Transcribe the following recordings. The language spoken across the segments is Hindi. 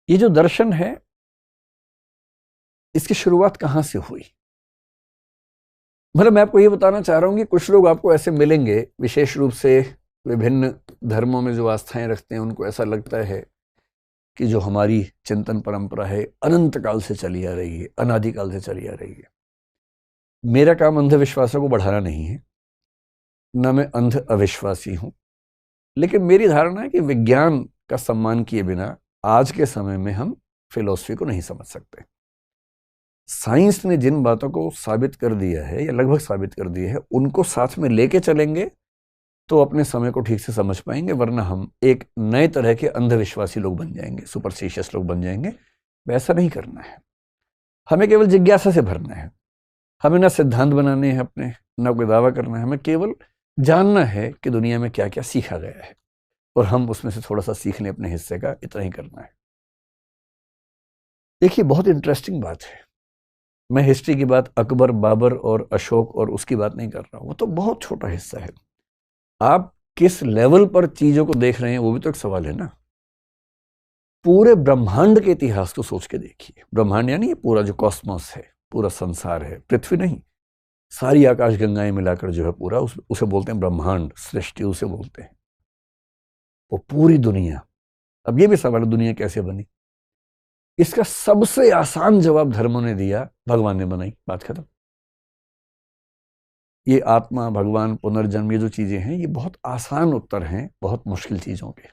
ये जो दर्शन है, इसकी शुरुआत कहां से हुई? मतलब मैं आपको ये बताना चाह रहा हूं कि कुछ लोग आपको ऐसे मिलेंगे, विशेष रूप से विभिन्न धर्मों में जो आस्थाएं रखते हैं, उनको ऐसा लगता है कि जो हमारी चिंतन परंपरा है अनंत काल से चली आ रही है, अनादिकाल से चली आ रही है। मेरा काम अंधविश्वासों को बढ़ाना नहीं है, न मैं अंध अविश्वासी हूं, लेकिन मेरी धारणा है कि विज्ञान का सम्मान किए बिना आज के समय में हम फिलॉसफी को नहीं समझ सकते। साइंस ने जिन बातों को साबित कर दिया है या लगभग साबित कर दिया है, उनको साथ में लेके चलेंगे तो अपने समय को ठीक से समझ पाएंगे, वरना हम एक नए तरह के अंधविश्वासी लोग बन जाएंगे, सुपरस्टिशियस लोग बन जाएंगे। वैसा नहीं करना है, हमें केवल जिज्ञासा से भरना है। हमें ना सिद्धांत बनाने हैं अपने, ना कोई दावा करना है, हमें केवल जानना है कि दुनिया में क्या क्या सीखा गया है और हम उसमें से थोड़ा सा सीख लें अपने हिस्से का, इतना ही करना है। देखिए, बहुत इंटरेस्टिंग बात है, मैं हिस्ट्री की बात अकबर, बाबर और अशोक और उसकी बात नहीं कर रहा हूं, वो तो बहुत छोटा हिस्सा है। आप किस लेवल पर चीजों को देख रहे हैं वो भी तो एक सवाल है ना। पूरे ब्रह्मांड के इतिहास को सोच के देखिए। ब्रह्मांड यानी ये पूरा जो कॉस्मोस है, पूरा संसार है, पृथ्वी नहीं, सारी आकाश गंगाएं मिलाकर जो है पूरा, उसे बोलते हैं ब्रह्मांड, सृष्टि उसे बोलते हैं। वो पूरी दुनिया। अब ये भी सवाल है, दुनिया कैसे बनी? इसका सबसे आसान जवाब धर्मों ने दिया, भगवान ने बनाई, बात खत्म। ये आत्मा, भगवान, पुनर्जन्म, ये जो चीजें हैं, ये बहुत आसान उत्तर हैं बहुत मुश्किल चीजों के।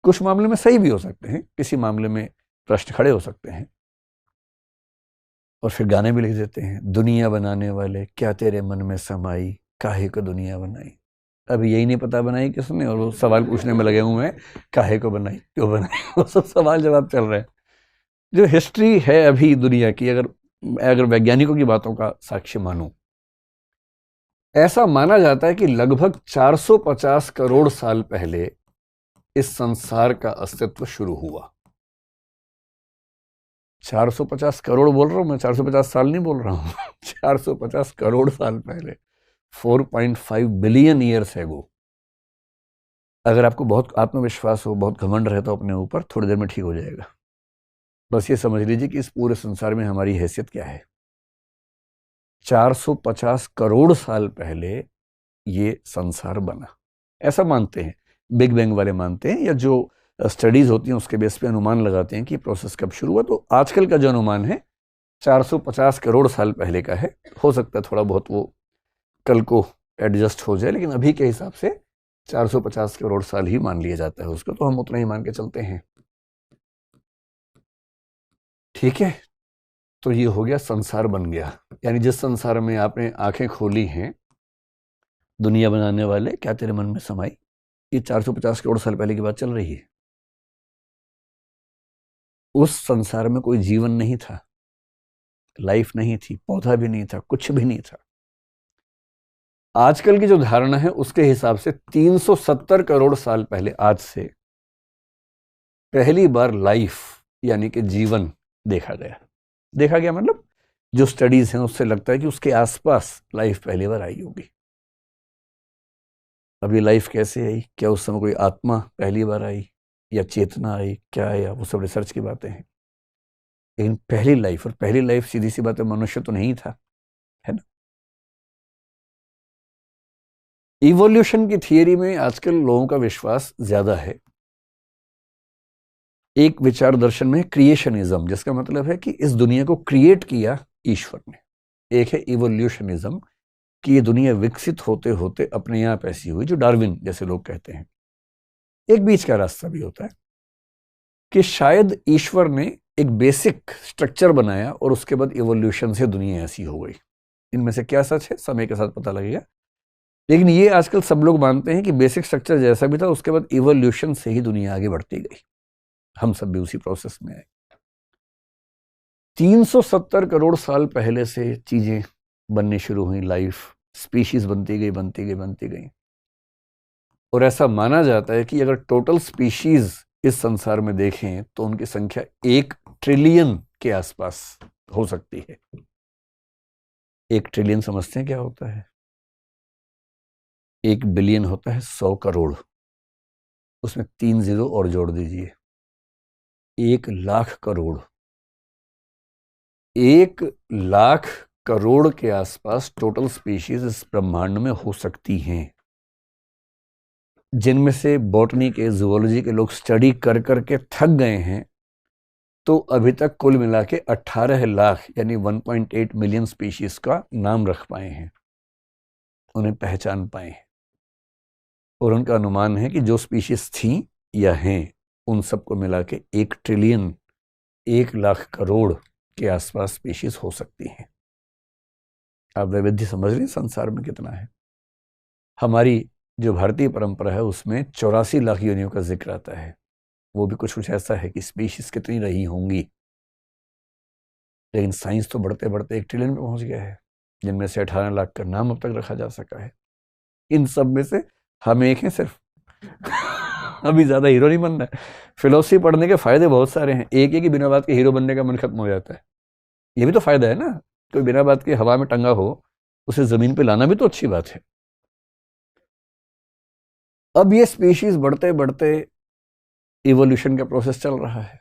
कुछ मामले में सही भी हो सकते हैं, किसी मामले में प्रश्न खड़े हो सकते हैं। और फिर गाने भी लिख देते हैं, दुनिया बनाने वाले क्या तेरे मन में समाई, काहे को दुनिया बनाई। अभी यही नहीं पता बनाई किसने, और वो सवाल पूछने में लगे हुए हैं, काहे को बनाई, क्यों बनाई, वो सब सवाल जवाब चल रहे हैं। जो हिस्ट्री है अभी दुनिया की, अगर वैज्ञानिकों की बातों का साक्ष्य मानो, ऐसा माना जाता है कि लगभग 450 करोड़ साल पहले इस संसार का अस्तित्व शुरू हुआ। 450 करोड़ बोल रहा हूं मैं, 450 साल नहीं बोल रहा हूं 450 करोड़ साल पहले, 4.5 बिलियन ईयर्स एगो। अगर आपको बहुत आत्मविश्वास हो, बहुत घमंड रहता हो अपने ऊपर, थोड़ी देर में ठीक हो जाएगा। बस ये समझ लीजिए कि इस पूरे संसार में हमारी हैसियत क्या है। 450 करोड़ साल पहले ये संसार बना, ऐसा मानते हैं, बिग बैंग वाले मानते हैं, या जो स्टडीज होती हैं उसके बेस पे अनुमान लगाते हैं कि प्रोसेस कब शुरू हुआ। तो आजकल का जो अनुमान है 450 करोड़ साल पहले का है। हो सकता है थोड़ा बहुत वो कल को एडजस्ट हो जाए, लेकिन अभी के हिसाब से 450 करोड़ साल ही मान लिया जाता है उसको, तो हम उतना ही मान के चलते हैं। ठीक है, तो ये हो गया, संसार बन गया। यानी जिस संसार में आपने आंखें खोली हैं, दुनिया बनाने वाले क्या तेरे मन में समाई, ये 450 करोड़ साल पहले की बात चल रही है। उस संसार में कोई जीवन नहीं था, लाइफ नहीं थी, पौधा भी नहीं था, कुछ भी नहीं था। आजकल की जो धारणा है उसके हिसाब से 370 करोड़ साल पहले, आज से पहली बार लाइफ यानी कि जीवन देखा गया। देखा गया मतलब जो स्टडीज हैं उससे लगता है कि उसके आसपास लाइफ पहली बार आई होगी। अब ये लाइफ कैसे आई, क्या उस समय कोई आत्मा पहली बार आई या चेतना आई, क्या आया, वो सब रिसर्च की बातें हैं। लेकिन पहली लाइफ, और पहली लाइफ सीधी सी बात है, मनुष्य तो नहीं था, है ना। इवोल्यूशन की थियरी में आजकल लोगों का विश्वास ज्यादा है। एक विचार दर्शन में क्रिएशनिज्म, जिसका मतलब है कि इस दुनिया को क्रिएट किया ईश्वर ने। एक है इवोल्यूशनिज्म, कि ये दुनिया विकसित होते होते अपने आप ऐसी हुई, जो डार्विन जैसे लोग कहते हैं। एक बीच का रास्ता भी होता है कि शायद ईश्वर ने एक बेसिक स्ट्रक्चर बनाया और उसके बाद इवोल्यूशन से दुनिया ऐसी हो गई। इनमें से क्या सच है, समय के साथ पता लगेगा। लेकिन ये आजकल सब लोग मानते हैं कि बेसिक स्ट्रक्चर जैसा भी था, उसके बाद इवोल्यूशन से ही दुनिया आगे बढ़ती गई। हम सब भी उसी प्रोसेस में आए। 370 करोड़ साल पहले से चीजें बननी शुरू हुई, लाइफ, स्पीशीज बनती गई, बनती गई, बनती गई। और ऐसा माना जाता है कि अगर टोटल स्पीशीज इस संसार में देखें तो उनकी संख्या 1 ट्रिलियन के आसपास हो सकती है। 1 ट्रिलियन समझते हैं क्या होता है? 1 बिलियन होता है 100 करोड़, उसमें 3 जीरो और जोड़ दीजिए, 1,00,000 करोड़, 1,00,000 करोड़ के आसपास टोटल स्पीशीज इस ब्रह्मांड में हो सकती हैं, जिनमें से बॉटनी के, जूलॉजी के लोग स्टडी कर करके थक गए हैं। तो अभी तक कुल मिला के 18 लाख यानी 1.8 मिलियन स्पीशीज का नाम रख पाए हैं, उन्हें पहचान पाए हैं। और उनका अनुमान है कि जो स्पीशीज थी या हैं उन सबको मिला के 1 ट्रिलियन 1,00,000 करोड़ के आसपास स्पीशीज हो सकती हैं। आप वैविध्य समझ रहे हैं संसार में कितना है। हमारी जो भारतीय परंपरा है उसमें 84 लाख योनियों का जिक्र आता है। वो भी कुछ ऐसा है कि स्पीशीज कितनी रही होंगी, लेकिन साइंस तो बढ़ते बढ़ते 1 ट्रिलियन पे पहुंच गया है, जिनमें से 18 लाख का नाम अब तक रखा जा सका है। इन सब में से हम एक हैं सिर्फ। अभी ज्यादा हीरो नहीं बनना है। फिलोसफी पढ़ने के फायदे बहुत सारे हैं। एक ही बिना बात के हीरो बनने का मन खत्म हो जाता है। ये भी तो फायदा है ना, कोई बिना बात के हवा में टंगा हो उसे जमीन पे लाना भी तो अच्छी बात है। अब ये स्पीशीज बढ़ते बढ़ते इवोल्यूशन का प्रोसेस चल रहा है,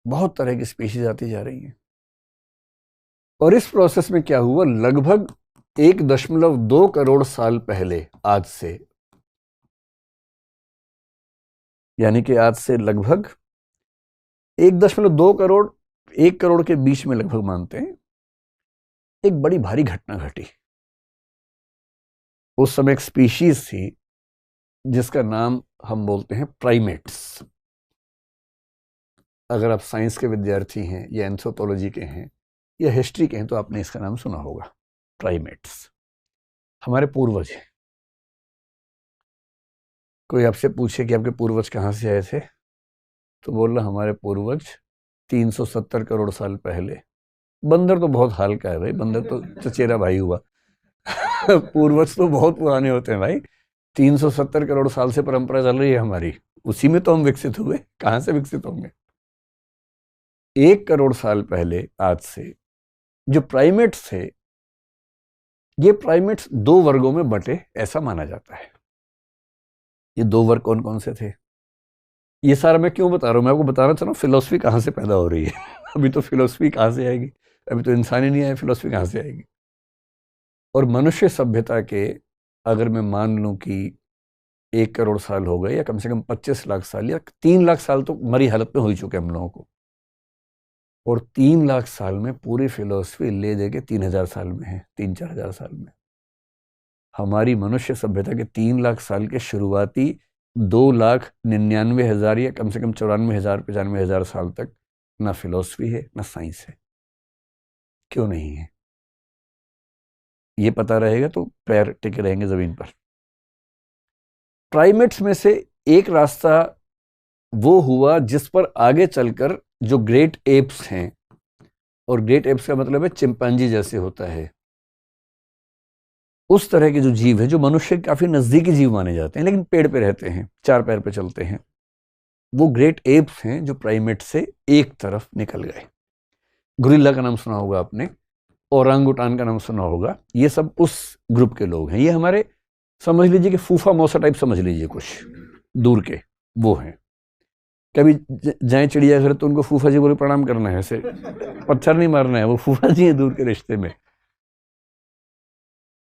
बहुत तरह की स्पीशीज आती जा रही हैं। और इस प्रोसेस में क्या हुआ, लगभग 1.2 करोड़ साल पहले, आज से, यानी कि आज से लगभग 1.2 करोड़ 1 करोड़ के बीच में लगभग मानते हैं, एक बड़ी भारी घटना घटी। उस समय एक स्पीशीज थी जिसका नाम हम बोलते हैं प्राइमेट्स। अगर आप साइंस के विद्यार्थी हैं या एंथ्रोपोलॉजी के हैं या हिस्ट्री के हैं तो आपने इसका नाम सुना होगा, प्राइमेट्स। हमारे पूर्वज हैं। कोई आपसे पूछे कि आपके पूर्वज कहाँ से आए थे, तो बोल रहा हमारे पूर्वज 370 करोड़ साल पहले। बंदर तो बहुत हाल का है भाई, बंदर तो चचेरा भाई हुआ। पूर्वज तो बहुत पुराने होते हैं भाई। 370 करोड़ साल से परंपरा चल रही है हमारी, उसी में तो हम विकसित हुए, कहाँ से विकसित होंगे। 1 करोड़ साल पहले आज से जो प्राइमेट्स थे, ये प्राइमेट्स 2 वर्गों में बटे ऐसा माना जाता है। ये 2 वर्ग कौन कौन से थे, ये सारा मैं क्यों बता रहा हूं, मैं आपको बताना चाह रहा हूं फिलोसफी कहां से पैदा हो रही है। अभी तो फिलोसफी कहां से आएगी, अभी तो इंसान ही नहीं आया, फिलोसफी कहां से आएगी। और मनुष्य सभ्यता के, अगर मैं मान लूं कि 1 करोड़ साल हो गए या कम से कम 25 लाख साल या 3 लाख साल तो मरी हालत में हो ही चुके हम लोगों को, और 3 लाख साल में पूरी फिलोसफी ले दे के 3,000 साल में है, 3-4 हजार साल में। हमारी मनुष्य सभ्यता के 3 लाख साल के शुरुआती 2,99,000 या कम से कम 94,000-95,000 साल तक ना फिलोसफी है ना साइंस है। क्यों नहीं है, ये पता रहेगा तो पैर टिके रहेंगे जमीन पर। प्राइमेट्स में से एक रास्ता वो हुआ जिस पर आगे चलकर जो ग्रेट एप्स हैं, और ग्रेट एप्स का मतलब है चिंपैंजी जैसे होता है, उस तरह के जो जीव है जो मनुष्य के काफी नजदीकी जीव माने जाते हैं, लेकिन पेड़ पे रहते हैं, 4 पैर पे चलते हैं, वो ग्रेट एप्स हैं जो प्राइमेट से एक तरफ निकल गए। गुरिल्ला का नाम सुना होगा आपने, ओरांगुटान का नाम सुना होगा। ये सब उस ग्रुप के लोग हैं। ये हमारे, समझ लीजिए कि फूफा मौसा टाइप समझ लीजिए, कुछ दूर के वो हैं। कभी जाए चिड़ियाघर तो उनको फूफा जी बोले प्रणाम करना है, ऐसे पत्थर नहीं मारना है, वो फूफा जी है दूर के रिश्ते में।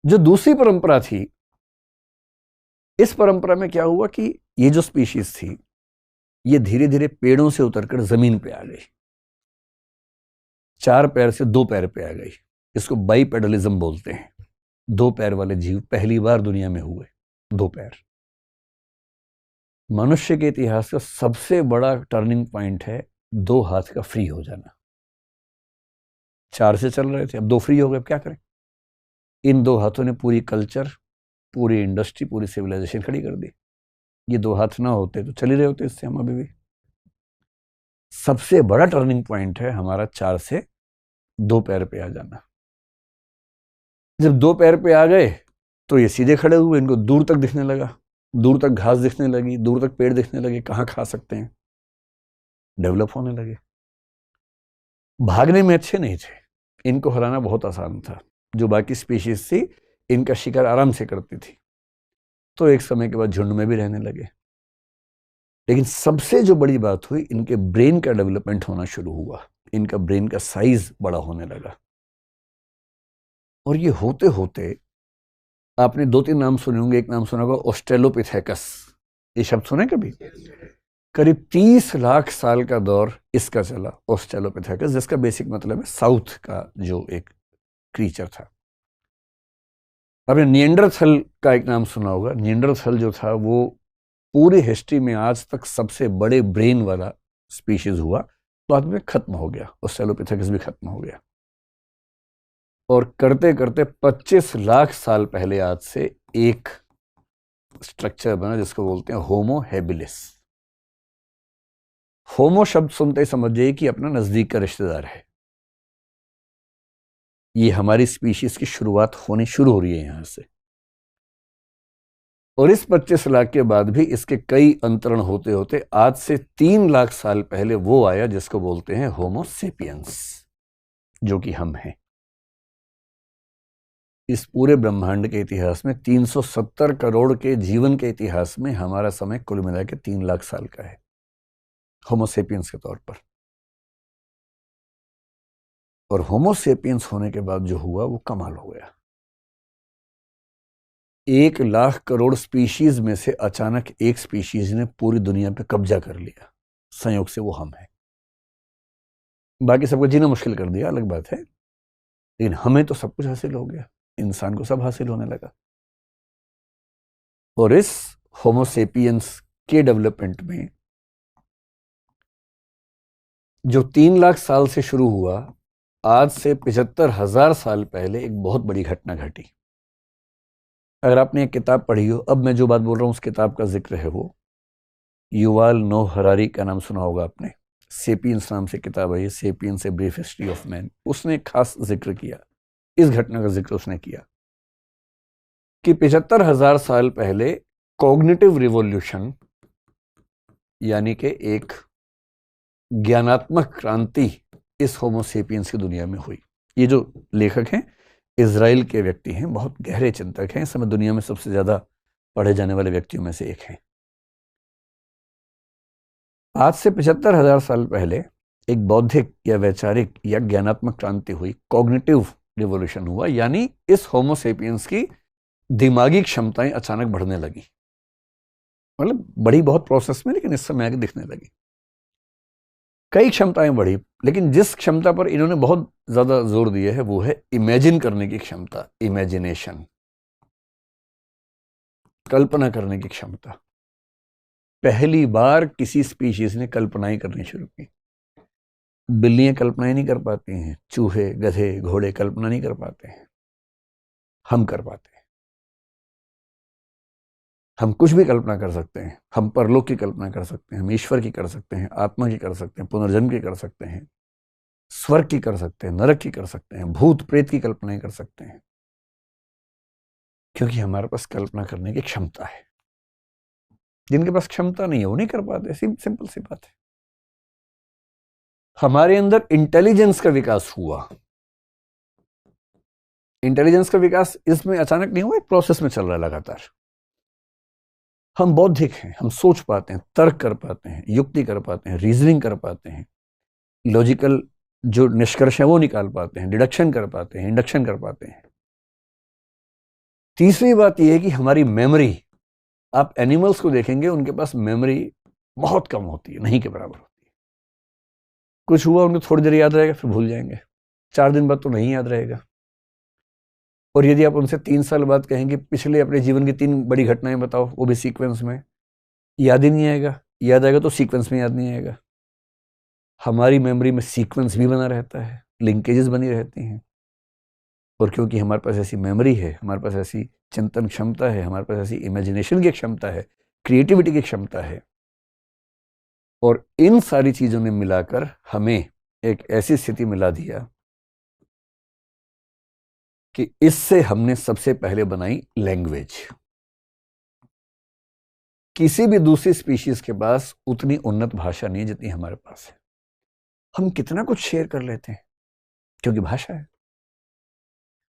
जो दूसरी परंपरा थी, इस परंपरा में क्या हुआ कि ये जो स्पीशीज थी ये धीरे धीरे पेड़ों से उतरकर जमीन पे आ गई, 4 पैर से 2 पैर पे आ गई। इसको बाइपेडलिज्म बोलते हैं। 2 पैर वाले जीव पहली बार दुनिया में हुए, 2 पैर। मनुष्य के इतिहास का सबसे बड़ा टर्निंग पॉइंट है 2 हाथ का फ्री हो जाना। 4 से चल रहे थे, अब 2 फ्री हो गए, अब क्या करें। इन 2 हाथों ने पूरी कल्चर, पूरी इंडस्ट्री, पूरी सिविलाइजेशन खड़ी कर दी। ये 2 हाथ ना होते तो चल ही रहे होते इससे हम अभी भी। सबसे बड़ा टर्निंग पॉइंट है हमारा 4 से 2 पैर पे आ जाना। जब 2 पैर पे आ गए तो ये सीधे खड़े हुए, इनको दूर तक दिखने लगा, दूर तक घास दिखने लगी, दूर तक पेड़ दिखने लगे, कहाँ खा सकते हैं, डेवलप होने लगे। भागने में अच्छे नहीं थे, इनको हराना बहुत आसान था। जो बाकी स्पीशीज थी इनका शिकार आराम से करती थी, तो एक समय के बाद झुंड में भी रहने लगे। लेकिन सबसे जो बड़ी बात हुई, इनके ब्रेन का डेवलपमेंट होना शुरू हुआ, इनका ब्रेन का साइज बड़ा होने लगा। और ये होते होते आपने 2-3 नाम सुने होंगे। एक नाम सुना होगा ऑस्ट्रेलोपिथेकस, ये शब्द सुने कभी? करीब 30 लाख साल का दौर इसका चला, ऑस्ट्रेलोपिथेकस, जिसका बेसिक मतलब है साउथ का जो एक क्रीचर था। आपने निएंडरथल का एक नाम सुना होगा। निएंडरथल जो था वो पूरी हिस्ट्री में आज तक सबसे बड़े ब्रेन वाला स्पीशीज हुआ, बाद में खत्म हो गया, ऑस्ट्रेलोपिथेकस भी खत्म हो गया। और करते करते 25 लाख साल पहले आज से एक स्ट्रक्चर बना जिसको बोलते हैं होमो हैबिलिस। होमो शब्द सुनते ही समझ जाइए कि अपना नजदीक का रिश्तेदार है। ये हमारी स्पीशीज की शुरुआत होनी शुरू हो रही है यहां से। और इस 25 लाख के बाद भी इसके कई अंतरण होते होते आज से 3 लाख साल पहले वो आया जिसको बोलते हैं होमो सेपियंस, जो कि हम हैं। इस पूरे ब्रह्मांड के इतिहास में 370 करोड़ के जीवन के इतिहास में हमारा समय कुल मिला के 3 लाख साल का है होमो सेपियंस के तौर पर। और होमो सेपियंस होने के बाद जो हुआ वो कमाल हो गया। 1 लाख करोड़ स्पीशीज में से अचानक एक स्पीशीज ने पूरी दुनिया पे कब्जा कर लिया। संयोग से वो हम हैं। बाकी सबको जीना मुश्किल कर दिया, अलग बात है, लेकिन हमें तो सब कुछ हासिल हो गया। इंसान को सब हासिल होने लगा। और इस होमो सेपियंस के डेवलपमेंट में जो 3 लाख साल से शुरू हुआ, आज से 75,000 साल पहले एक बहुत बड़ी घटना घटी। अगर आपने एक किताब पढ़ी हो, अब मैं जो बात बोल रहा हूं उस किताब का जिक्र है, वो युवाल नोह हरारी का नाम सुना होगा आपने। सेपियंस नाम से किताब है ये, sapiens a brief history of man. उसने एक खास जिक्र किया, इस घटना का जिक्र उसने किया कि 75,000 साल पहले कॉग्निटिव रिवॉल्यूशन, यानी कि एक ज्ञानात्मक क्रांति इस होमो सेपियंस की दुनिया में हुई। ये जो लेखक हैं इजराइल के व्यक्ति हैं, बहुत गहरे चिंतक हैं, इस समय दुनिया में सबसे ज्यादा पढ़े जाने वाले व्यक्तियों में से एक हैं। आज से 75,000 साल पहले एक बौद्धिक या वैचारिक या ज्ञानात्मक क्रांति हुई, कॉग्निटिव रिवॉल्यूशन हुआ, यानी इस होमो सेपियंस की दिमागी क्षमताएं अचानक बढ़ने लगी। मतलब बड़ी बहुत प्रोसेस में, लेकिन इस समय आगे दिखने लगी। कई क्षमताएं बढ़ी, लेकिन जिस क्षमता पर इन्होंने बहुत ज्यादा जोर दिया है वो है इमेजिन करने की क्षमता, इमेजिनेशन, कल्पना करने की क्षमता। पहली बार किसी स्पीशीज ने कल्पनाएं करनी शुरू की। बिल्लियां कल्पनाएं नहीं कर पाती हैं, चूहे, गधे, घोड़े कल्पना नहीं कर पाते हैं, हम कर पाते हैं। हम कुछ भी कल्पना कर सकते हैं। हम परलोक की कल्पना कर सकते हैं, हम ईश्वर की कर सकते हैं, आत्मा की कर सकते हैं, पुनर्जन्म की कर सकते हैं, स्वर्ग की कर सकते हैं, नरक की कर सकते हैं, भूत प्रेत की कल्पनाएं कर सकते हैं, क्योंकि हमारे पास कल्पना करने की क्षमता है। जिनके पास क्षमता नहीं है वो नहीं कर पाते, सिंपल सी बात है। हमारे अंदर इंटेलिजेंस का विकास हुआ। इंटेलिजेंस का विकास इसमें अचानक नहीं हुआ, एक प्रोसेस में चल रहा है लगातार। हम बौद्धिक हैं, हम सोच पाते हैं, तर्क कर पाते हैं, युक्ति कर पाते हैं, रीजनिंग कर पाते हैं, लॉजिकल जो निष्कर्ष है वो निकाल पाते हैं, डिडक्शन कर पाते हैं, इंडक्शन कर पाते हैं। तीसरी बात यह है कि हमारी मेमोरी, आप एनिमल्स को देखेंगे उनके पास मेमोरी बहुत कम होती है, नहीं के बराबर होती है। कुछ हुआ उनको थोड़ी देर याद रहेगा, फिर भूल जाएंगे, 4 दिन बाद तो नहीं याद रहेगा। और यदि आप उनसे 3 साल बाद कहेंगे पिछले अपने जीवन की 3 बड़ी घटनाएं बताओ, वो भी सीक्वेंस में, याद ही नहीं आएगा। याद आएगा तो सीक्वेंस में याद नहीं आएगा। हमारी मेमोरी में सीक्वेंस भी बना रहता है, लिंकेजेस बनी रहती हैं। और क्योंकि हमारे पास ऐसी मेमोरी है, हमारे पास ऐसी चिंतन क्षमता है, हमारे पास ऐसी इमेजिनेशन की क्षमता है, क्रिएटिविटी की क्षमता है, और इन सारी चीजों ने मिलाकर हमें एक ऐसी स्थिति मिला दिया कि इससे हमने सबसे पहले बनाई लैंग्वेज। किसी भी दूसरी स्पीशीज के पास उतनी उन्नत भाषा नहीं जितनी हमारे पास है। हम कितना कुछ शेयर कर लेते हैं क्योंकि भाषा है,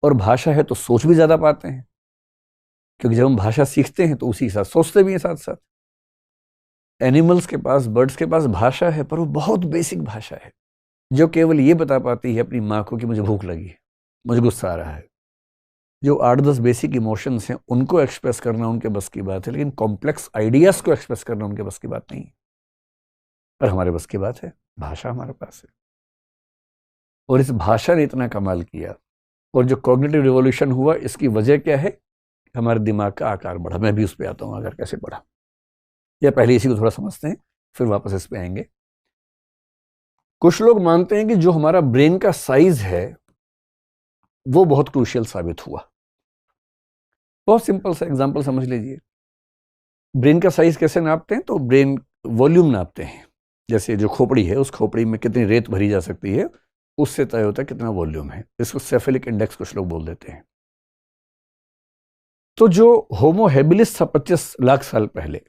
और भाषा है तो सोच भी ज्यादा पाते हैं, क्योंकि जब हम भाषा सीखते हैं तो उसी के साथ सोचते भी हैं साथ साथ। एनिमल्स के पास, बर्ड्स के पास भाषा है, पर वो बहुत बेसिक भाषा है जो केवल ये बता पाती है अपनी माँ को कि मुझे भूख लगी है, मुझे गुस्सा आ रहा है। जो 8-10 बेसिक इमोशंस हैं उनको एक्सप्रेस करना उनके बस की बात है, लेकिन कॉम्प्लेक्स आइडियाज को एक्सप्रेस करना उनके बस की बात नहीं है। पर हमारे बस की बात है, भाषा हमारे पास है। और इस भाषा ने इतना कमाल किया, और जो कॉग्निटिव रिवॉल्यूशन हुआ इसकी वजह क्या है? हमारे दिमाग का आकार बढ़ा। मैं भी उस पर आता हूँ, अगर कैसे बढ़ा, या पहले इसी को थोड़ा समझते हैं फिर वापस इस पे आएंगे। कुछ लोग मानते हैं कि जो हमारा ब्रेन का साइज है वो बहुत क्रूशियल साबित हुआ। बहुत सिंपल सा एग्जांपल समझ लीजिए। ब्रेन का साइज कैसे नापते हैं? तो ब्रेन वॉल्यूम नापते हैं। जैसे जो खोपड़ी है, उस खोपड़ी में कितनी रेत भरी जा सकती है, उससे तय होता है कितना वॉल्यूम है। इसको सेफेलिक इंडेक्स कुछ लोग बोल देते हैं। तो जो होमो हेबिलिस था 25 लाख साल पहले,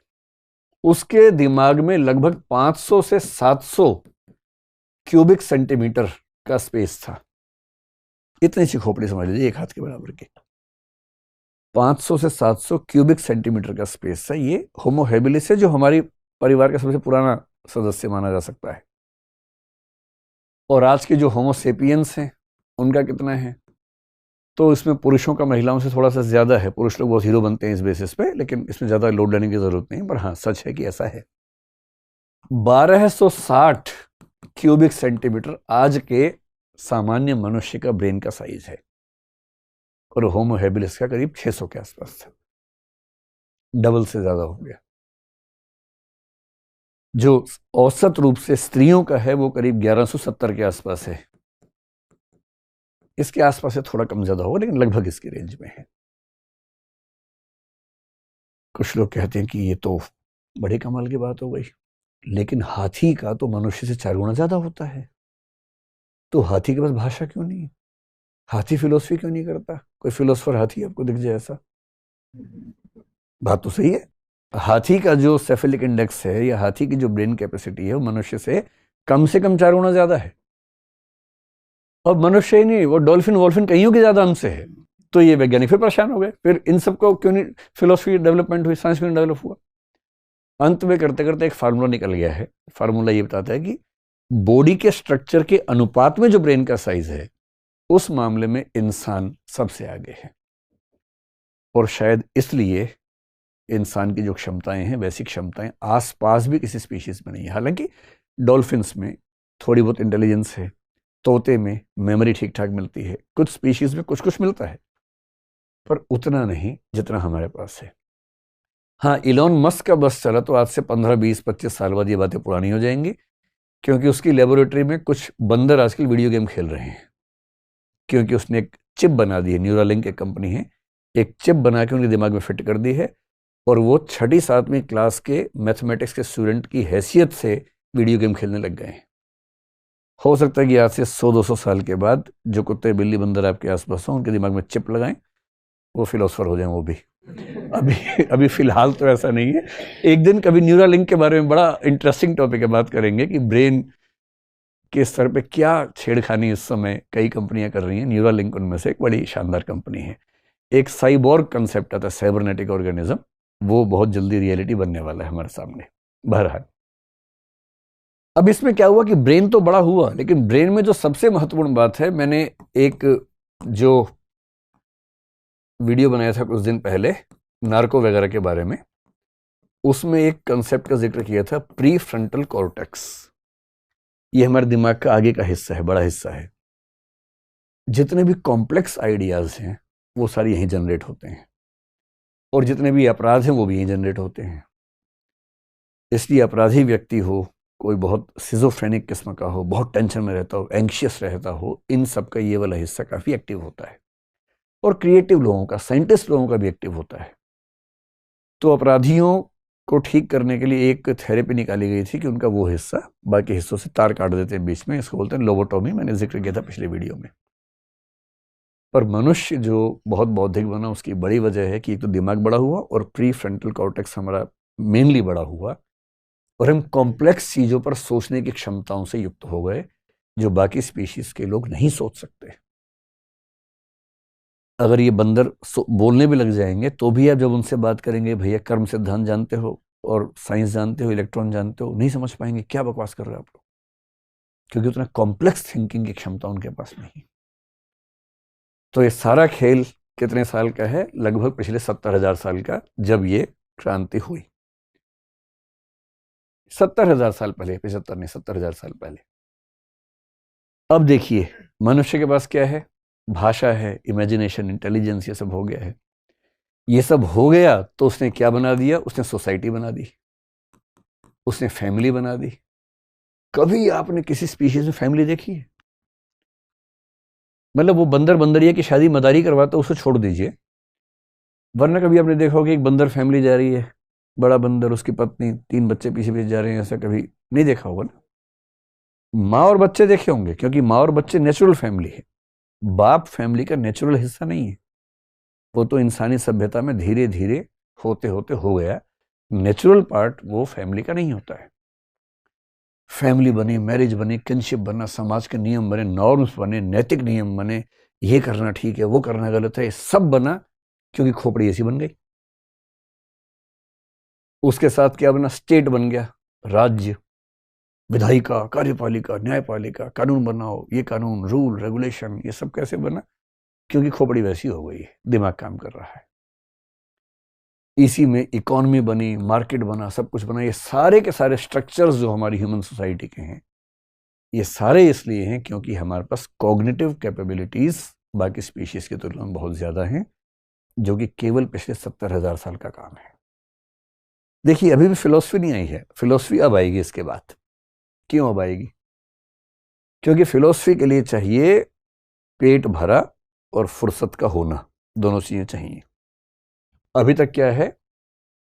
उसके दिमाग में लगभग 500 से 700 क्यूबिक सेंटीमीटर का स्पेस था। इतनी सी खोपड़ी समझ लीजिए, एक हाथ के बराबर की। 500 से 700 क्यूबिक सेंटीमीटर का स्पेस है। ये होमो हेबिलिस है, जो हमारी परिवार का सबसे पुराना सदस्य माना जा सकता है। और आज के जो होमो सेपियंस हैं उनका कितना है? तो इसमें पुरुषों का महिलाओं से थोड़ा सा ज्यादा है। पुरुष लोग बहुत हीरो बनते हैं इस बेसिस पे, लेकिन इसमें ज्यादा लोड लेने की जरूरत नहीं। पर हाँ, सच है कि ऐसा है। 1260 क्यूबिक सेंटीमीटर आज के सामान्य मनुष्य का ब्रेन का साइज है, और होमो हेबिलिस का करीब 600 के आसपास था। डबल से ज्यादा हो गया। जो औसत रूप से स्त्रियों का है वो करीब 1170 के आसपास है। इसके आसपास से थोड़ा कम ज्यादा होगा, लेकिन लगभग इसकी रेंज में है। कुछ लोग कहते हैं कि ये तो बड़ी कमाल की बात हो गई, लेकिन हाथी का तो मनुष्य से 4 गुना ज्यादा होता है। तो हाथी के पास भाषा क्यों नहीं है? हाथी फिलोसफी क्यों नहीं करता? कोई फिलोसफर हाथी आपको दिख जाए ऐसा? बात तो सही है। हाथी का जो सेफेलिक इंडेक्स है, या हाथी की जो ब्रेन कैपेसिटी है, वो मनुष्य से कम 4 गुना ज्यादा है। और मनुष्य ही नहीं, वो डॉल्फिन वॉल्फिन कईयों के ज्यादा हमसे है। तो ये वैज्ञानिक फिर परेशान हो गए, फिर इन सबको क्यों नहीं फिलोसफी डेवलपमेंट हुई, साइंस क्यों नहीं डेवलप हुआ? अंत में करते करते एक फार्मूला निकल गया है। फार्मूला ये बताता है कि बॉडी के स्ट्रक्चर के अनुपात में जो ब्रेन का साइज है, उस मामले में इंसान सबसे आगे है। और शायद इसलिए इंसान की जो क्षमताएं हैं, वैसी क्षमताएं आसपास भी किसी स्पीशीज में नहीं है। हालांकि डॉल्फिन्स में थोड़ी बहुत इंटेलिजेंस है, तोते में मेमोरी ठीक ठाक मिलती है, कुछ स्पीशीज में कुछ कुछ मिलता है, पर उतना नहीं जितना हमारे पास है। हाँ, इलॉन मस्क का बस चला तो आज से 15, 20, 25 साल बाद ये बातें पुरानी हो जाएंगी, क्योंकि उसकी लेबोरेटरी में कुछ बंदर आजकल वीडियो गेम खेल रहे हैं। क्योंकि उसने एक चिप बना दी है, न्यूरालिंक एक कंपनी है, एक चिप बना के उनके दिमाग में फिट कर दी है, और वो 6ठी 7वीं क्लास के मैथमेटिक्स के स्टूडेंट की हैसियत से वीडियो गेम खेलने लग गए हैं। हो सकता है कि आज से 100-200 साल के बाद जो कुत्ते बिल्ली बंदर आपके आसपास हों, उनके दिमाग में चिप लगाएं, वो फिलोसफर हो जाएं वो भी। अभी अभी फिलहाल तो ऐसा नहीं है। एक दिन कभी न्यूरालिंक के बारे में बड़ा इंटरेस्टिंग टॉपिक है, बात करेंगे कि ब्रेन के स्तर पे क्या छेड़खानी इस समय कई कंपनियां कर रही हैं। न्यूरालिंक उनमें से एक बड़ी शानदार कंपनी है। एक साइबोर्ग कंसेप्ट आता है, साइबरनेटिक ऑर्गेनिज्म, वो बहुत जल्दी रियलिटी बनने वाला है हमारे सामने। बहरहाल, अब इसमें क्या हुआ कि ब्रेन तो बड़ा हुआ, लेकिन ब्रेन में जो सबसे महत्वपूर्ण बात है, मैंने एक जो वीडियो बनाया था कुछ दिन पहले नार्को वगैरह के बारे में, उसमें एक कंसेप्ट का जिक्र किया था, प्री फ्रंटल कॉर्टेक्स। ये हमारे दिमाग का आगे का हिस्सा है, बड़ा हिस्सा है। जितने भी कॉम्प्लेक्स आइडियाज हैं वो सारे यहीं जनरेट होते हैं, और जितने भी अपराध हैं वो भी यहीं जनरेट होते हैं। इसलिए अपराधी व्यक्ति हो, कोई बहुत सिजोफ्रेनिक किस्म का हो, बहुत टेंशन में रहता हो, एंग्शियस रहता हो, इन सब का ये वाला हिस्सा काफ़ी एक्टिव होता है। और क्रिएटिव लोगों का, साइंटिस्ट लोगों का भी एक्टिव होता है। तो अपराधियों को ठीक करने के लिए एक थेरेपी निकाली गई थी कि उनका वो हिस्सा बाकी हिस्सों से तार काट देते हैं बीच में। इसको बोलते हैं लोबोटॉमी, मैंने जिक्र किया था पिछले वीडियो में। पर मनुष्य जो बहुत बौद्धिक बना, उसकी बड़ी वजह है कि एक तो दिमाग बड़ा हुआ, और प्री फ्रंटल कॉर्टेक्स हमारा मेनली बड़ा हुआ, और हम कॉम्प्लेक्स चीजों पर सोचने की क्षमताओं से युक्त हो गए, जो बाकी स्पीशीज के लोग नहीं सोच सकते। अगर ये बंदर बोलने भी लग जाएंगे तो भी आप जब उनसे बात करेंगे, भैया कर्म सिद्धांत जानते हो, और साइंस जानते हो, इलेक्ट्रॉन जानते हो, नहीं समझ पाएंगे क्या बकवास कर रहे हो आप लोग, क्योंकि उतना कॉम्प्लेक्स थिंकिंग की क्षमता उनके पास नहीं। तो ये सारा खेल कितने साल का है? लगभग पिछले 70,000 साल का, जब ये क्रांति हुई। 70,000 साल पहले, 75 नहीं, 70,000 साल पहले। अब देखिए मनुष्य के पास क्या है? भाषा है, इमेजिनेशन, इंटेलिजेंस, ये सब हो गया है। ये सब हो गया तो उसने क्या बना दिया? उसने सोसाइटी बना दी, उसने फैमिली बना दी। कभी आपने किसी स्पीशीज में फैमिली देखी है? मतलब वो बंदर बंदरिया की शादी मदारी करवाता, उसको छोड़ दीजिए, वरना कभी आपने देखा होगा एक बंदर फैमिली जा रही है, बड़ा बंदर, उसकी पत्नी, 3 बच्चे पीछे पीछे जा रहे हैं, ऐसा कभी नहीं देखा होगा ना। माँ और बच्चे देखे होंगे, क्योंकि माँ और बच्चे नेचुरल फैमिली है। बाप फैमिली का नेचुरल हिस्सा नहीं है, वो तो इंसानी सभ्यता में धीरे धीरे होते होते हो गया। नेचुरल पार्ट वो फैमिली का नहीं होता है। फैमिली बनी, मैरिज बनी, किनशिप बना, समाज के नियम बने, नॉर्म्स बने, नैतिक नियम बने, ये करना ठीक है, वो करना गलत है, ये सब बना क्योंकि खोपड़ी ऐसी बन गई। उसके साथ क्या बना? स्टेट बन गया, राज्य, विधायिका, कार्यपालिका, न्यायपालिका, कानून बनाओ, ये कानून, रूल, रेगुलेशन, ये सब कैसे बना? क्योंकि खोपड़ी वैसी हो गई है, दिमाग काम कर रहा है। इसी में इकोनॉमी बनी, मार्केट बना, सब कुछ बना। ये सारे के सारे स्ट्रक्चर्स जो हमारी ह्यूमन सोसाइटी के हैं, ये सारे इसलिए हैं क्योंकि हमारे पास कॉग्निटिव कैपेबिलिटीज बाकी स्पीशीज की तुलना में बहुत ज्यादा हैं, जो कि केवल पिछले 70,000 साल का काम है। देखिए अभी भी फिलॉसफी नहीं आई है, फिलॉसफी अब आएगी इसके बाद। क्यों अब आएगी? क्योंकि फिलॉसफी के लिए चाहिए पेट भरा और फुर्सत का होना, दोनों चीजें चाहिए। अभी तक क्या है?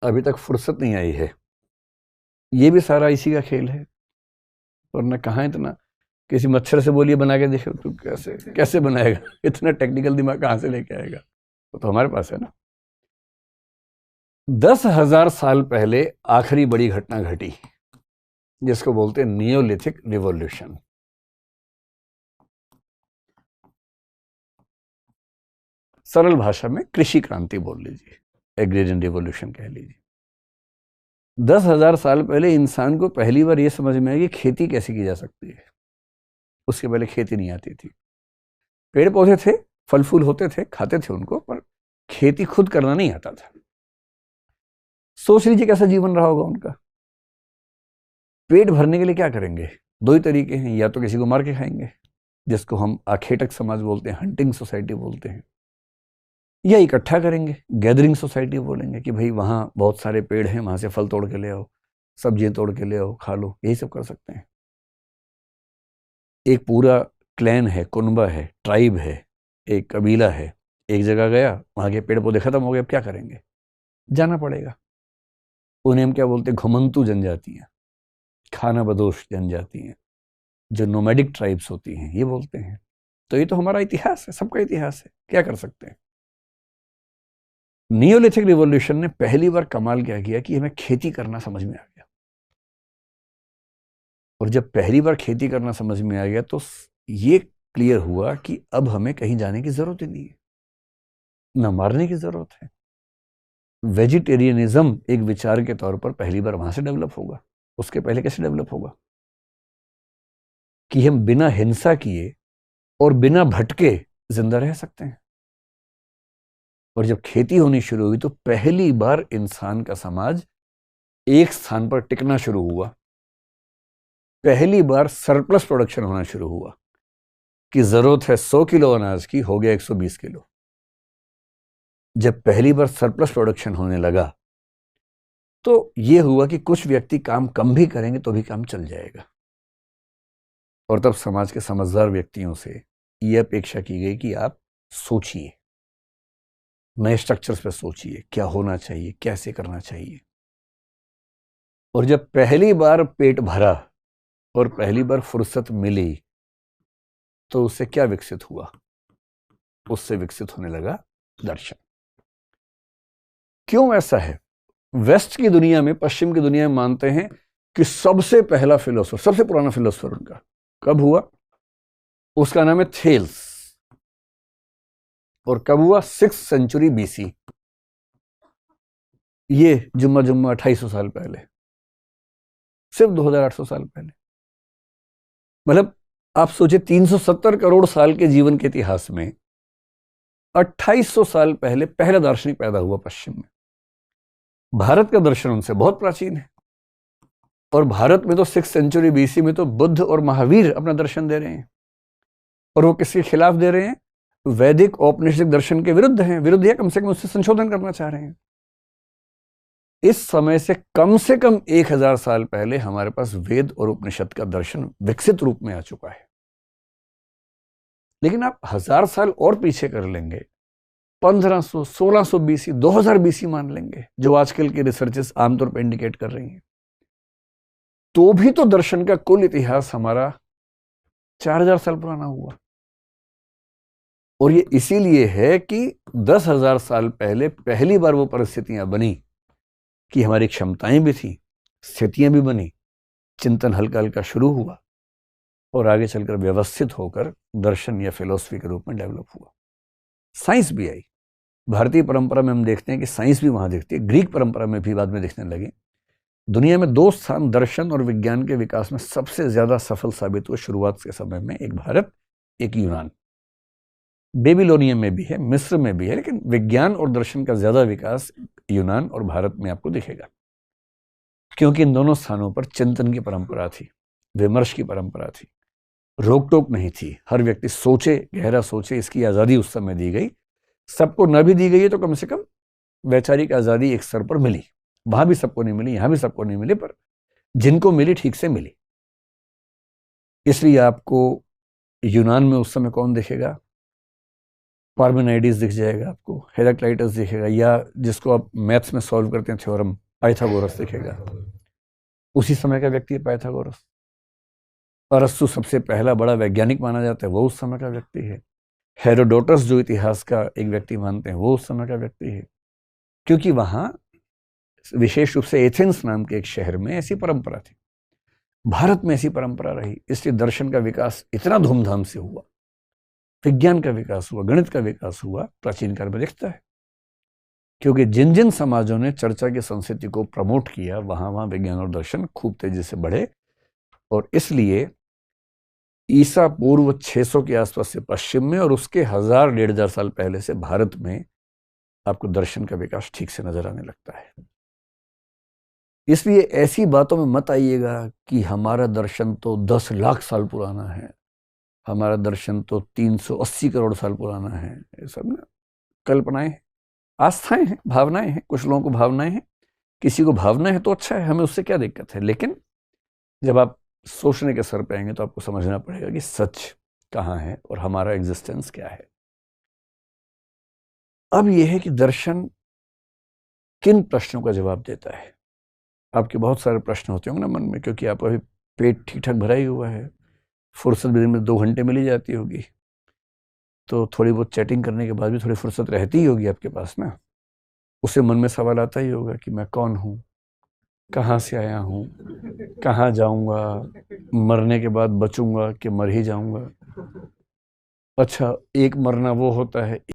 अभी तक फुर्सत नहीं आई है। ये भी सारा इसी का खेल है। वरना कहाँ इतना, किसी मच्छर से बोलिए बना के देखो, तू कैसे कैसे बनाएगा? इतना टेक्निकल दिमाग कहाँ से लेके आएगा? वो तो हमारे पास है ना। 10,000 साल पहले आखिरी बड़ी घटना घटी, जिसको बोलते हैं नियोलिथिक रिवॉल्यूशन। सरल भाषा में कृषि क्रांति बोल लीजिए, एग्रेरियन रिवॉल्यूशन कह लीजिए। 10,000 साल पहले इंसान को पहली बार यह समझ में आई कि खेती कैसे की जा सकती है। उसके पहले खेती नहीं आती थी। पेड़ पौधे थे, फल फूल होते थे, खाते थे उनको, पर खेती खुद करना नहीं आता था। सोच लीजिए कैसा जीवन रहा होगा उनका। पेट भरने के लिए क्या करेंगे? 2 ही तरीके हैं, या तो किसी को मार के खाएंगे, जिसको हम आखेटक समाज बोलते हैं, हंटिंग सोसाइटी बोलते हैं, या इकट्ठा करेंगे, गैदरिंग सोसाइटी बोलेंगे कि भाई वहां बहुत सारे पेड़ हैं, वहां से फल तोड़ के ले आओ, सब्जियां तोड़ के ले आओ, खा लो, यही सब कर सकते हैं। एक पूरा क्लैन है, कुनबा है, ट्राइब है, एक कबीला है, एक जगह गया, वहां के पेड़ पौधे खत्म हो गए, अब क्या करेंगे? जाना पड़ेगा। उन्हें हम क्या बोलते हैं? घुमंतु जनजातियां, खाना बदोश जनजातियां, जो नोमैडिक ट्राइब्स होती हैं, ये बोलते हैं। तो ये तो हमारा इतिहास है, सबका इतिहास है, क्या कर सकते हैं। नियोलिथिक रिवॉल्यूशन ने पहली बार कमाल क्या किया कि हमें खेती करना समझ में आ गया। और जब पहली बार खेती करना समझ में आ गया तो ये क्लियर हुआ कि अब हमें कहीं जाने की जरूरत ही नहीं है, ना मारने की जरूरत है। वेजिटेरियनिज्म एक विचार के तौर पर पहली बार वहां से डेवलप होगा। उसके पहले कैसे डेवलप होगा? कि हम बिना हिंसा किए और बिना भटके जिंदा रह सकते हैं। और जब खेती होनी शुरू हुई तो पहली बार इंसान का समाज एक स्थान पर टिकना शुरू हुआ। पहली बार सरप्लस प्रोडक्शन होना शुरू हुआ कि जरूरत है 100 किलो अनाज की, हो गया 120 किलो। जब पहली बार सरप्लस प्रोडक्शन होने लगा तो यह हुआ कि कुछ व्यक्ति काम कम भी करेंगे तो भी काम चल जाएगा। और तब समाज के समझदार व्यक्तियों से यह अपेक्षा की गई कि आप सोचिए, नए स्ट्रक्चर्स पर सोचिए, क्या होना चाहिए, कैसे करना चाहिए। और जब पहली बार पेट भरा और पहली बार फुर्सत मिली तो उससे क्या विकसित हुआ? उससे विकसित होने लगा दर्शन। क्यों ऐसा है? वेस्ट की दुनिया में, पश्चिम की दुनिया में मानते हैं कि सबसे पहला फिलोसोफर, सबसे पुराना फिलोसोफर उनका कब हुआ? उसका नाम है थेल्स। और कब हुआ? 6th century BC। ये जुम्मा 2800 साल पहले, सिर्फ 2800 साल पहले। मतलब आप सोचिए 370 करोड़ साल के जीवन के इतिहास में 2800 साल पहले पहला दार्शनिक पैदा हुआ पश्चिम में। भारत का दर्शन उनसे बहुत प्राचीन है, और भारत में तो 6th सेंचुरी BC में तो बुद्ध और महावीर अपना दर्शन दे रहे हैं, और वो किसके खिलाफ दे रहे हैं? वैदिक औपनिषदिक दर्शन के विरुद्ध हैं, विरुद्ध या कम से कम उससे संशोधन करना चाह रहे हैं। इस समय से कम 1000 साल पहले हमारे पास वेद और उपनिषद का दर्शन विकसित रूप में आ चुका है। लेकिन आप 1000 साल और पीछे कर लेंगे, 1500, 1600 BC, 2000 BC मान लेंगे, जो आजकल के रिसर्चेस आमतौर पर इंडिकेट कर रही हैं, तो भी तो दर्शन का कुल इतिहास हमारा 4000 साल पुराना हुआ। और ये इसीलिए है कि 10,000 साल पहले पहली बार वो परिस्थितियां बनी कि हमारी क्षमताएं भी थी, स्थितियां भी बनी, चिंतन हल्का हल्का शुरू हुआ, और आगे चलकर व्यवस्थित होकर दर्शन या फिलॉसफी के रूप में डेवलप हुआ। साइंस भी आई। भारतीय परंपरा में हम देखते हैं कि साइंस भी वहां दिखती है, ग्रीक परंपरा में भी बाद में दिखने लगी। दुनिया में 2 स्थान दर्शन और विज्ञान के विकास में सबसे ज्यादा सफल साबित हुए शुरुआत के समय में, एक भारत, एक यूनान। बेबीलोनियम में भी है, मिस्र में भी है, लेकिन विज्ञान और दर्शन का ज्यादा विकास यूनान और भारत में आपको दिखेगा, क्योंकि इन दोनों स्थानों पर चिंतन की परंपरा थी, विमर्श की परंपरा थी, रोक टोक नहीं थी। हर व्यक्ति सोचे, गहरा सोचे, इसकी आजादी उस समय दी गई। सबको न भी दी गई है तो कम से कम वैचारिक आजादी एक स्तर पर मिली। वहां भी सबको नहीं मिली, यहां भी सबको नहीं मिली, पर जिनको मिली ठीक से मिली। इसलिए आपको यूनान में उस समय कौन दिखेगा? पार्मेनाइडिस दिख जाएगा आपको, हेराक्लाइटस दिखेगा, या जिसको आप मैथ्स में सॉल्व करते हैं थ्योरम, पाइथागोरस दिखेगा। उसी समय का व्यक्ति है पाइथागोरस। अरस्तु सबसे पहला बड़ा वैज्ञानिक माना जाता है, वो उस समय का व्यक्ति है। हेरोडोटस जो इतिहास का एक व्यक्ति मानते हैं, वो उस समय का व्यक्ति है, क्योंकि वहां विशेष रूप से एथेंस नाम के एक शहर में ऐसी परंपरा थी। भारत में ऐसी परंपरा रही, इसलिए दर्शन का विकास इतना धूमधाम से हुआ, विज्ञान का विकास हुआ, गणित का विकास हुआ, प्राचीन काल में दिखता है। क्योंकि जिन जिन समाजों ने चर्चा की संस्कृति को प्रमोट किया, वहां वहां विज्ञान और दर्शन खूब तेजी से बढ़े। और इसलिए ईसा पूर्व 600 के आसपास से पश्चिम में, और उसके 1000-1500 साल पहले से भारत में आपको दर्शन का विकास ठीक से नजर आने लगता है। इसलिए ऐसी बातों में मत आइएगा कि हमारा दर्शन तो 10 लाख साल पुराना है, हमारा दर्शन तो 380 करोड़ साल पुराना है। ये सब ना कल्पनाएं हैं, आस्थाएं हैं, भावनाएं हैं। कुछ लोगों को भावनाएं हैं, किसी को भावना है तो अच्छा है, हमें उससे क्या दिक्कत है। लेकिन जब आप सोचने के स्तर पे आएंगे तो आपको समझना पड़ेगा कि सच कहाँ है और हमारा एग्जिस्टेंस क्या है। अब यह है कि दर्शन किन प्रश्नों का जवाब देता है। आपके बहुत सारे प्रश्न होते होंगे ना मन में, क्योंकि आप अभी पेट ठीक ठाक भरा ही हुआ है, फुर्सत भी दिन में 2 घंटे मिली जाती होगी, तो थोड़ी बहुत चैटिंग करने के बाद भी थोड़ी फुर्सत रहती ही होगी आपके पास ना। उसे मन में सवाल आता ही होगा कि मैं कौन हूँ, कहाँ से आया हूँ, कहाँ जाऊँगा, मरने के बाद बचूंगा कि मर ही जाऊँगा। अच्छा, एक मरना वो होता है,